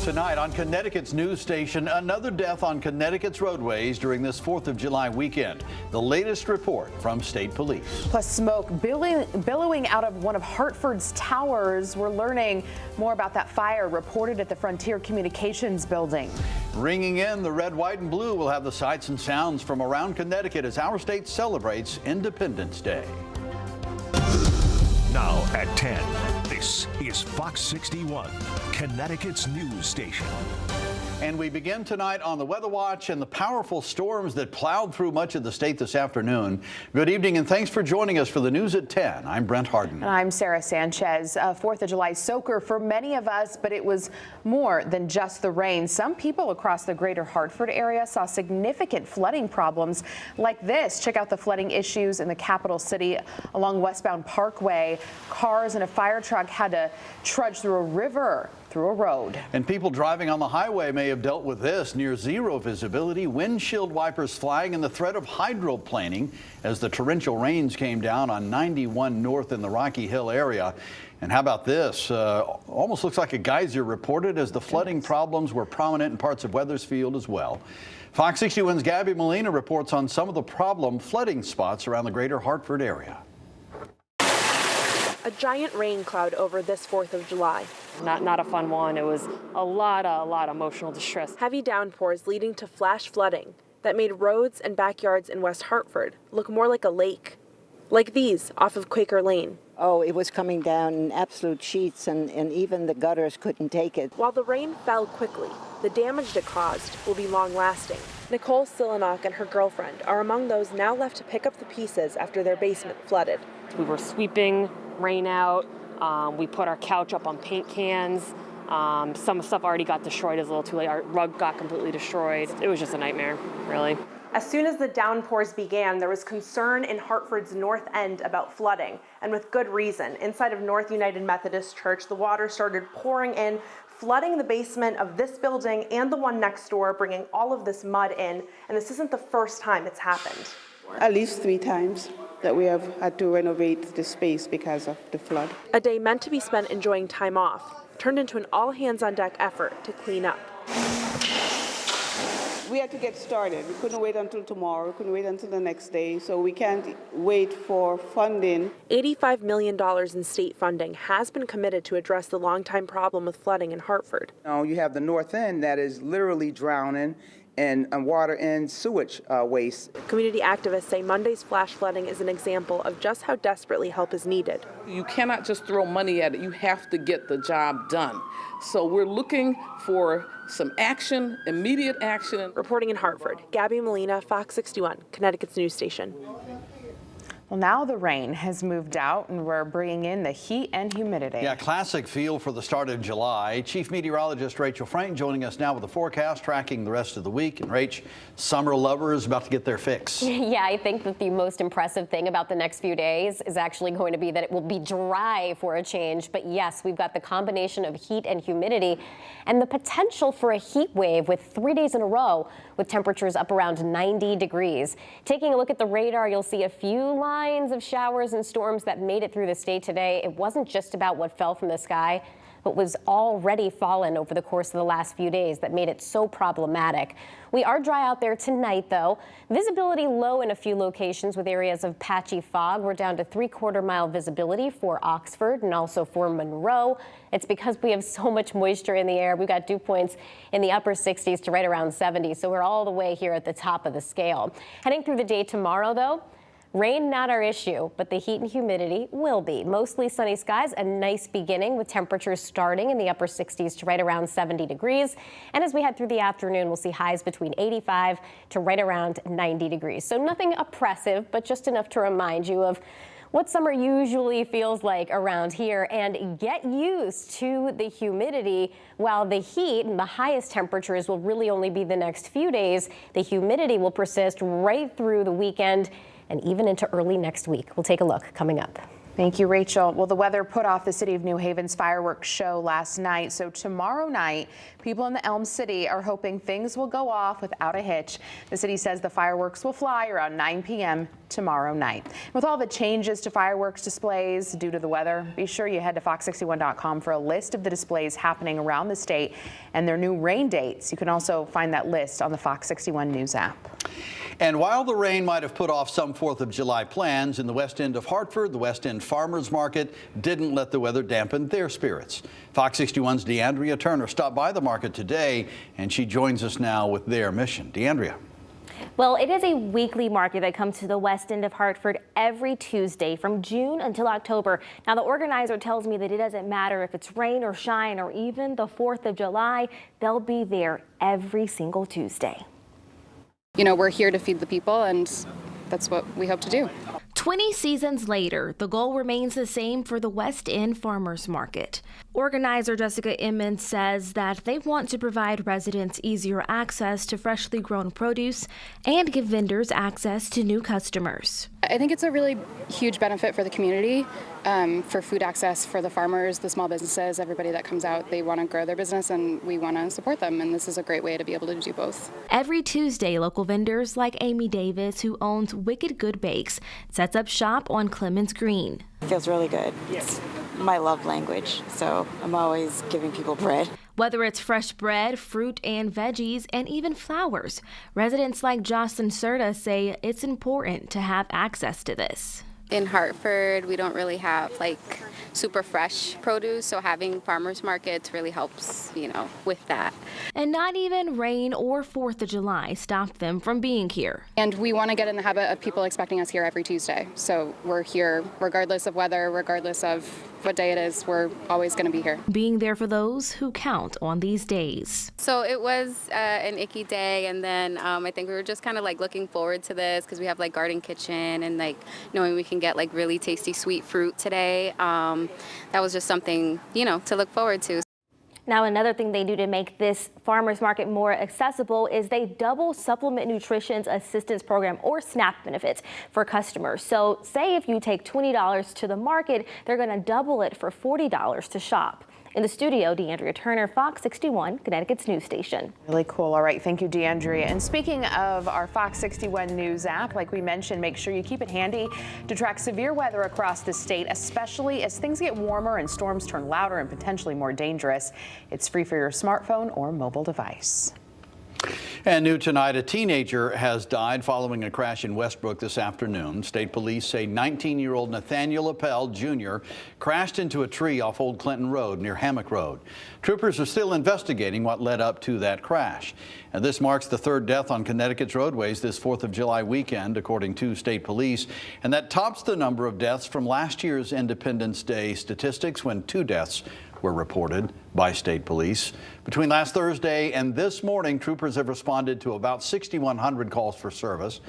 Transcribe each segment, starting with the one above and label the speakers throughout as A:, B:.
A: Tonight on Connecticut's news station, another death on Connecticut's roadways during this 4th of July weekend. The latest report from state police.
B: Plus smoke billowing out of one of Hartford's towers. We're learning more about that fire reported at the Frontier Communications building.
A: Ringing in the red, white, and blue, we'll have the sights and sounds from around Connecticut as our state celebrates Independence Day.
C: Now at 10, this is Fox 61, Connecticut's news station.
A: And we begin tonight on the Weather Watch and the powerful storms that plowed through much of the state this afternoon. Good evening and thanks for joining us for the news at 10. I'm Brent Harden.
B: And I'm Sarah Sanchez. A 4th of July soaker for many of us, but it was more than just the rain. Some people across the greater Hartford area saw significant flooding problems like this. Check out the flooding issues in the capital city along westbound Parkway. Cars and a fire truck had to trudge through a river through a road.
A: And people driving on the highway may have dealt with this. Near zero visibility, windshield wipers flying, and the threat of hydroplaning as the torrential rains came down on 91 North in the Rocky Hill area. And how about this? Almost looks like a geyser reported as the flooding problems were prominent in parts of Wethersfield as well. Fox 61's Gabby Molina reports on some of the problem flooding spots around the greater Hartford area.
D: A giant rain cloud over this 4th of July.
E: Not a fun one. It was a lot of emotional distress.
D: Heavy downpours leading to flash flooding that made roads and backyards in West Hartford look more like a lake. Like these off of Quaker Lane.
F: Oh, it was coming down in absolute sheets and even the gutters couldn't take it.
D: While the rain fell quickly, the damage it caused will be long-lasting. Nicole Silinock and her girlfriend are among those now left to pick up the pieces after their basement flooded.
E: We were sweeping rain out. We put our couch up on paint cans. Some stuff already got destroyed. It was a little too late. Our rug got completely destroyed. It was just a nightmare, really.
D: As soon as the downpours began, there was concern in Hartford's North End about flooding, and with good reason. Inside of North United Methodist Church, the water started pouring in, flooding the basement of this building and the one next door, bringing all of this mud in, and this isn't the first time it's happened.
G: At least 3 times that we have had to renovate the space because of the flood.
D: A day meant to be spent enjoying time off turned into an all-hands-on-deck effort to clean up.
G: We had to get started. We couldn't wait until tomorrow. We couldn't wait until the next day. So we can't wait for funding.
D: $85 million in state funding has been committed to address the long-time problem with flooding in Hartford.
H: Now you have the North End that is literally drowning and water and sewage waste.
D: Community activists say Monday's flash flooding is an example of just how desperately help is needed.
I: You cannot just throw money at it. You have to get the job done. So we're looking for some action, immediate action.
D: Reporting in Hartford, Gabby Molina, Fox 61, Connecticut's news station.
B: Well, now the rain has moved out and we're bringing in the heat and humidity.
A: Yeah, classic feel for the start of July. Chief Meteorologist Rachel Frank joining us now with the forecast, tracking the rest of the week. And Rach, summer lovers about to get their fix.
J: Yeah, I think that the most impressive thing about the next few days is actually going to be that it will be dry for a change. But yes, we've got the combination of heat and humidity and the potential for a heat wave with 3 days in a row with temperatures up around 90 degrees. Taking a look at the radar, you'll see a few lines of showers and storms that made it through the state today. It wasn't just about what fell from the sky, but was already fallen over the course of the last few days that made it so problematic. We are dry out there tonight, though. Visibility low in a few locations with areas of patchy fog. We're down to 3/4 mile visibility for Oxford and also for Monroe. It's because we have so much moisture in the air. We've got dew points in the upper 60s to right around 70, so we're all the way here at the top of the scale. Heading through the day tomorrow, though, rain not our issue, but the heat and humidity will be. Mostly sunny skies, a nice beginning with temperatures starting in the upper 60s to right around 70 degrees. And as we head through the afternoon, we'll see highs between 85 to right around 90 degrees. So nothing oppressive, but just enough to remind you of what summer usually feels like around here, and get used to the humidity. While the heat and the highest temperatures will really only be the next few days, the humidity will persist right through the weekend and even into early next week. We'll take a look coming up.
B: Thank you, Rachel. Well, the weather put off the City of New Haven's fireworks show last night. So tomorrow night, people in the Elm City are hoping things will go off without a hitch. The city says the fireworks will fly around 9 p.m. tomorrow night. With all the changes to fireworks displays due to the weather, be sure you head to fox61.com for a list of the displays happening around the state and their new rain dates. You can also find that list on the Fox 61 News app.
A: And while the rain might have put off some 4th of July plans in the west end of Hartford, the West End Farmers Market didn't let the weather dampen their spirits. Fox 61's DeAndrea Turner stopped by the market today, and she joins us now with their mission. DeAndrea.
K: Well, it is a weekly market that comes to the west end of Hartford every Tuesday from June until October. Now, the organizer tells me that it doesn't matter if it's rain or shine or even the 4th of July, they'll be there every single Tuesday.
L: You know, we're here to feed the people, and that's what we hope to do.
K: 20 seasons later, the goal remains the same for the West End Farmers Market. Organizer Jessica Emmons says that they want to provide residents easier access to freshly grown produce and give vendors access to new customers.
L: I think it's a really huge benefit for the community, for food access for the farmers, the small businesses, everybody that comes out. They want to grow their business and we want to support them, and this is a great way to be able to do both.
K: Every Tuesday, local vendors like Amy Davis, who owns Wicked Good Bakes, sets up shop on Clemens Green.
M: It feels really good. It's my love language, so I'm always giving people bread.
K: Whether it's fresh bread, fruit and veggies, and even flowers, residents like Jocelyn Serta say it's important to have access to this.
N: In Hartford, we don't really have like super fresh produce, so having farmers markets really helps, with that.
K: And not even rain or 4th of July stopped them from being here.
L: And we want to get in the habit of people expecting us here every Tuesday. So we're here regardless of weather, regardless of what day it is, we're always going to be here.
K: Being there for those who count on these days.
N: So it was an icky day, and then I think we were just kind of like looking forward to this because we have like garden kitchen and like knowing we can get like really tasty sweet fruit today. That was just something, to look forward to.
K: Now, another thing they do to make this farmers market more accessible is they double Supplement Nutrition's assistance program, or SNAP, benefits for customers. So say if you take $20 to the market, they're going to double it for $40 to shop. In the studio, DeAndrea Turner, Fox 61, Connecticut's news station.
B: Really cool. All right. Thank you, DeAndrea. And speaking of our Fox 61 News app, like we mentioned, make sure you keep it handy to track severe weather across the state, especially as things get warmer and storms turn louder and potentially more dangerous. It's free for your smartphone or mobile device.
A: And new tonight, a teenager has died following a crash in Westbrook this afternoon. State police say 19-year-old Nathaniel Appel Jr. crashed into a tree off Old Clinton Road near Hammock Road. Troopers are still investigating what led up to that crash. And this marks the 3rd death on Connecticut's roadways this 4th of July weekend, according to state police. And that tops the number of deaths from last year's Independence Day statistics, when 2 deaths were reported by state police. Between last Thursday and this morning, troopers have responded to about 6,100 calls for service.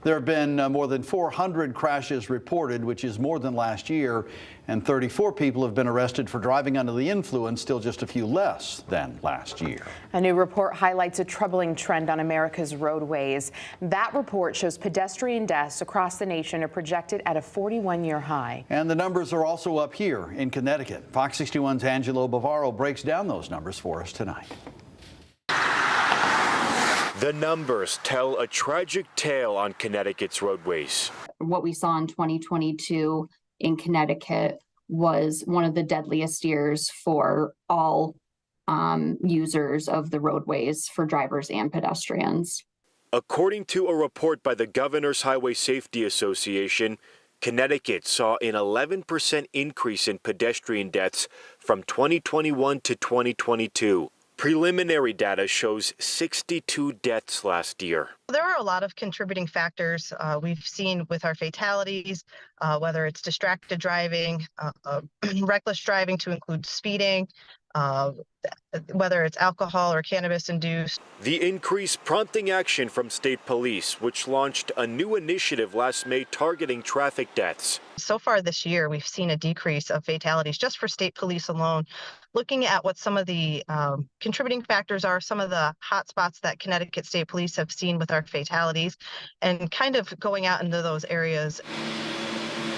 A: There have been more than 400 crashes reported, which is more than last year, and 34 people have been arrested for driving under the influence, still just a few less than last year.
B: A new report highlights a troubling trend on America's roadways. That report shows pedestrian deaths across the nation are projected at a 41-year high.
A: And the numbers are also up here in Connecticut. Fox 61's Angelo Bavaro breaks down those numbers for us tonight.
O: The numbers tell a tragic tale on Connecticut's roadways.
P: What we saw in 2022 in Connecticut was one of the deadliest years for all users of the roadways, for drivers and pedestrians.
O: According to a report by the Governor's Highway Safety Association, Connecticut saw an 11% increase in pedestrian deaths from 2021 to 2022. Preliminary data shows 62 deaths last year.
Q: There are a lot of contributing factors we've seen with our fatalities, whether it's distracted driving, reckless driving to include speeding, whether it's alcohol or cannabis induced.
O: The increase prompting action from state police, which launched a new initiative last May targeting traffic deaths.
Q: So far this year, we've seen a decrease of fatalities just for state police alone. Looking at what some of the contributing factors are, some of the hot spots that Connecticut State Police have seen with our fatalities, and kind of going out into those areas.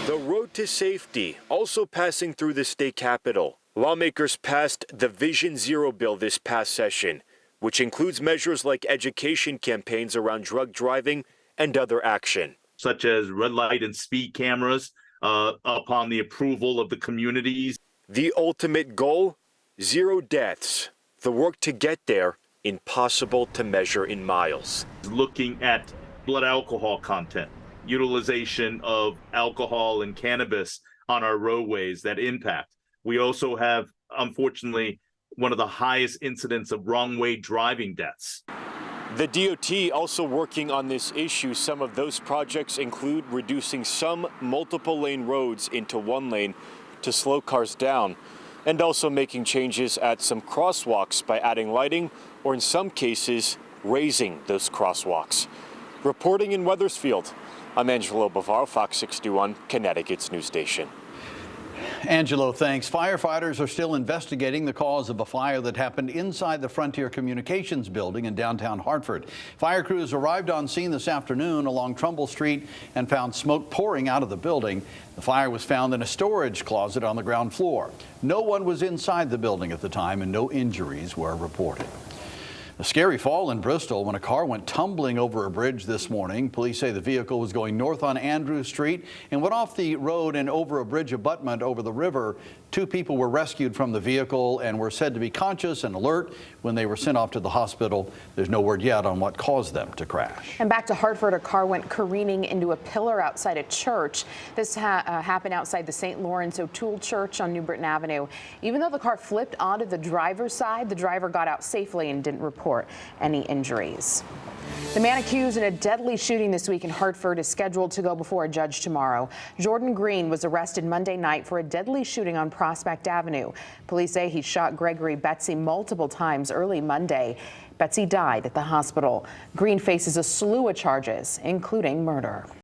O: The road to safety also passing through the state capitol. Lawmakers passed the Vision Zero bill this past session, which includes measures like education campaigns around drug driving and other action,
R: such as red light and speed cameras upon the approval of the communities.
O: The ultimate goal, 0 deaths. The work to get there, impossible to measure in miles.
R: Looking at blood alcohol content, utilization of alcohol and cannabis on our roadways that impact. We also have, unfortunately, one of the highest incidents of wrong way driving deaths.
O: The DOT also working on this issue. Some of those projects include reducing some multiple lane roads into 1 lane to slow cars down, and also making changes at some crosswalks by adding lighting or in some cases raising those crosswalks. Reporting in Wethersfield, I'm Angelo Bavaro, Fox 61, Connecticut's news station.
A: Angelo, thanks. Firefighters are still investigating the cause of a fire that happened inside the Frontier Communications building in downtown Hartford. Fire crews arrived on scene this afternoon along Trumbull Street and found smoke pouring out of the building. The fire was found in a storage closet on the ground floor. No one was inside the building at the time and no injuries were reported. A scary fall in Bristol when a car went tumbling over a bridge this morning. Police say the vehicle was going north on Andrews Street and went off the road and over a bridge abutment over the river. 2 people were rescued from the vehicle and were said to be conscious and alert when they were sent off to the hospital. There's no word yet on what caused them to crash.
B: And back to Hartford, a car went careening into a pillar outside a church. This happened outside the St. Lawrence O'Toole Church on New Britain Avenue. Even though the car flipped onto the driver's side, the driver got out safely and didn't report any injuries. The man accused in a deadly shooting this week in Hartford is scheduled to go before a judge tomorrow. Jordan Green was arrested Monday night for a deadly shooting on Prospect Avenue. Police say he shot Gregory Betsy multiple times early Monday. Betsy died at the hospital. Green faces a slew of charges, including murder.